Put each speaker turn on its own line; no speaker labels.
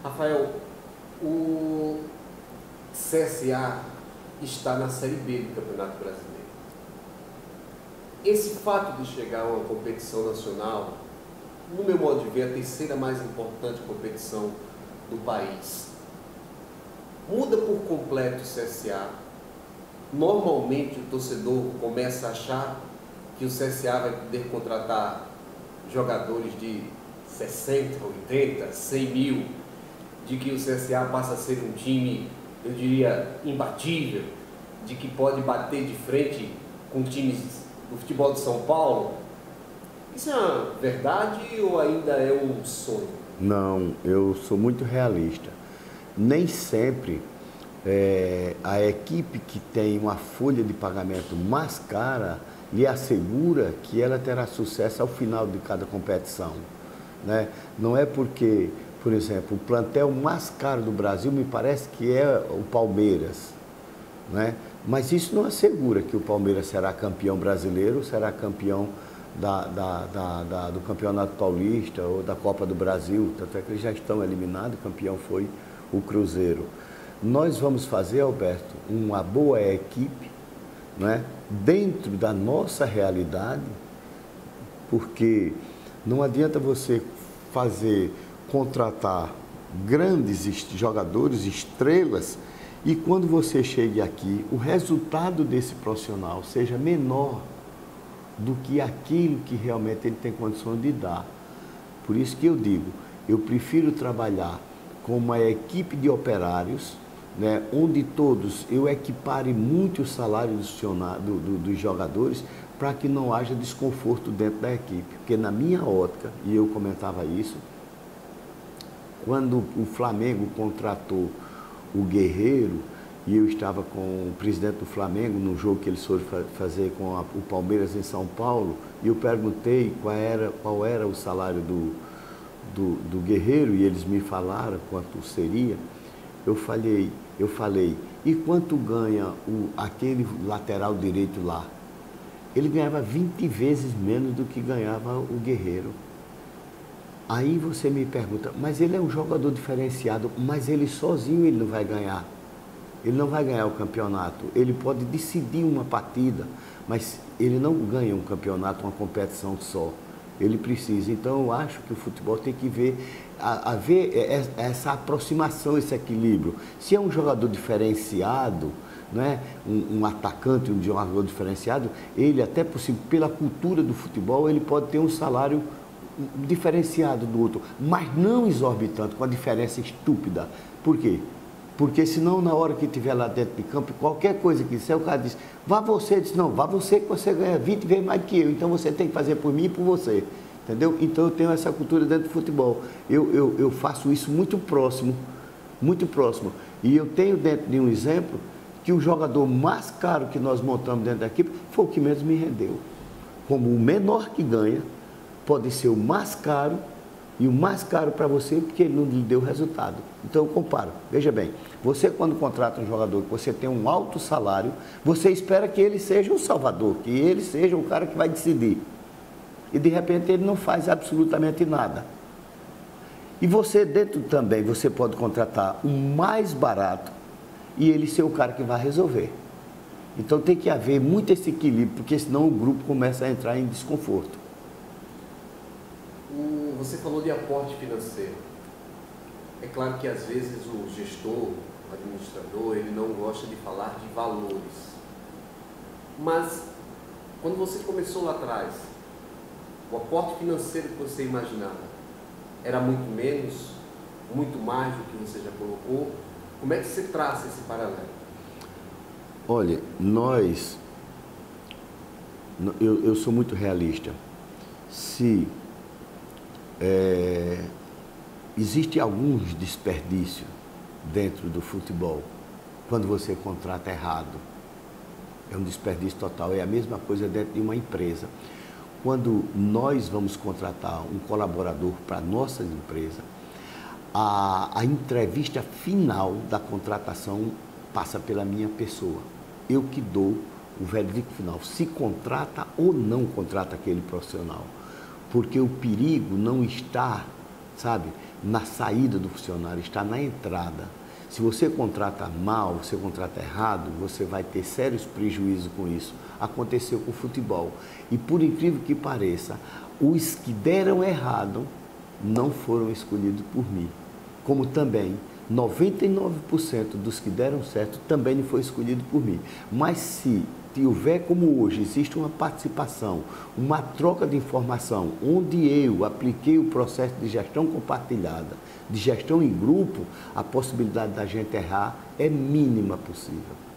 Rafael, o CSA está na Série B do Campeonato Brasileiro. Esse fato de chegar a uma competição nacional, no meu modo de ver, a terceira mais importante competição do país, muda por completo o CSA. Normalmente o torcedor começa a achar que o CSA vai poder contratar jogadores de 60, 80, 100 mil, de que o CSA passa a ser um time, eu diria, imbatível, de que pode bater de frente com times do futebol de São Paulo. Isso é uma verdade ou ainda é um sonho?
Não, eu sou muito realista. Nem sempre a equipe que tem uma folha de pagamento mais cara lhe assegura que ela terá sucesso ao final de cada competição, né? Não é porque, por exemplo, o plantel mais caro do Brasil me parece que é o Palmeiras, né? Mas isso não assegura que o Palmeiras será campeão brasileiro, será campeão do Campeonato Paulista ou da Copa do Brasil. Tanto é que eles já estão eliminados, o campeão foi o Cruzeiro. Nós vamos fazer, Alberto, uma boa equipe, né, dentro da nossa realidade, porque não adianta você contratar grandes jogadores, estrelas, e quando você chegue aqui, o resultado desse profissional seja menor do que aquilo que realmente ele tem condições de dar. Por isso que eu digo, eu prefiro trabalhar com uma equipe de operários, né, onde todos eu equipare muito o salário dos jogadores, para que não haja desconforto dentro da equipe. Porque na minha ótica, e eu comentava isso, quando o Flamengo contratou o Guerreiro, e eu estava com o presidente do Flamengo no jogo que eles foram fazer com o Palmeiras em São Paulo, e eu perguntei qual era o salário do Guerreiro, e eles me falaram quanto seria. Eu falei, e quanto ganha aquele lateral direito lá? Ele ganhava 20 vezes menos do que ganhava o Guerreiro. Aí você me pergunta, mas ele é um jogador diferenciado, mas ele sozinho ele não vai ganhar. Ele não vai ganhar o campeonato. Ele pode decidir uma partida, mas ele não ganha um campeonato, uma competição só. Ele precisa. Então eu acho que o futebol tem que ver essa aproximação, esse equilíbrio. Se é um jogador diferenciado, né, um atacante, um jogador diferenciado, ele até pela cultura do futebol, ele pode ter um salário diferenciado do outro, mas não exorbitante, com a diferença estúpida. Por quê? Porque senão na hora que estiver lá dentro de campo, qualquer coisa que disser, o cara diz, vá você, diz, não, vá você que você ganha 20 vezes mais do que eu, então você tem que fazer por mim e por você, entendeu? Então eu tenho essa cultura dentro do futebol, eu faço isso muito próximo, e eu tenho dentro de um exemplo, que o jogador mais caro que nós montamos dentro da equipe, foi o que menos me rendeu, como o menor que ganha, pode ser o mais caro, e o mais caro para você, porque ele não lhe deu resultado. Então eu comparo, veja bem, você quando contrata um jogador, que você tem um alto salário, você espera que ele seja um salvador, que ele seja o cara que vai decidir. E de repente ele não faz absolutamente nada. E você dentro também, você pode contratar o mais barato, e ele ser o cara que vai resolver. Então tem que haver muito esse equilíbrio, porque senão o grupo começa a entrar em desconforto.
Você falou de aporte financeiro. É claro que às vezes o gestor, o administrador, ele não gosta de falar de valores. Mas quando você começou lá atrás, o aporte financeiro que você imaginava era muito menos, muito mais do que você já colocou? Como é que você traça esse paralelo?
Olha, eu sou muito realista. Se existe alguns desperdícios dentro do futebol, quando você contrata errado, é um desperdício total, é a mesma coisa dentro de uma empresa. Quando nós vamos contratar um colaborador para a nossa empresa, a entrevista final da contratação passa pela minha pessoa. Eu que dou o veredicto final, se contrata ou não contrata aquele profissional. Porque o perigo não está sabe, na saída do funcionário, está na entrada. Se você contrata mal, você contrata errado, você vai ter sérios prejuízos com isso. Aconteceu com o futebol. E por incrível que pareça, os que deram errado não foram escolhidos por mim. Como também 99% dos que deram certo também não foi escolhido por mim. Mas se houver, como hoje, existe uma participação, uma troca de informação, onde eu apliquei o processo de gestão compartilhada, de gestão em grupo, a possibilidade da gente errar é mínima possível.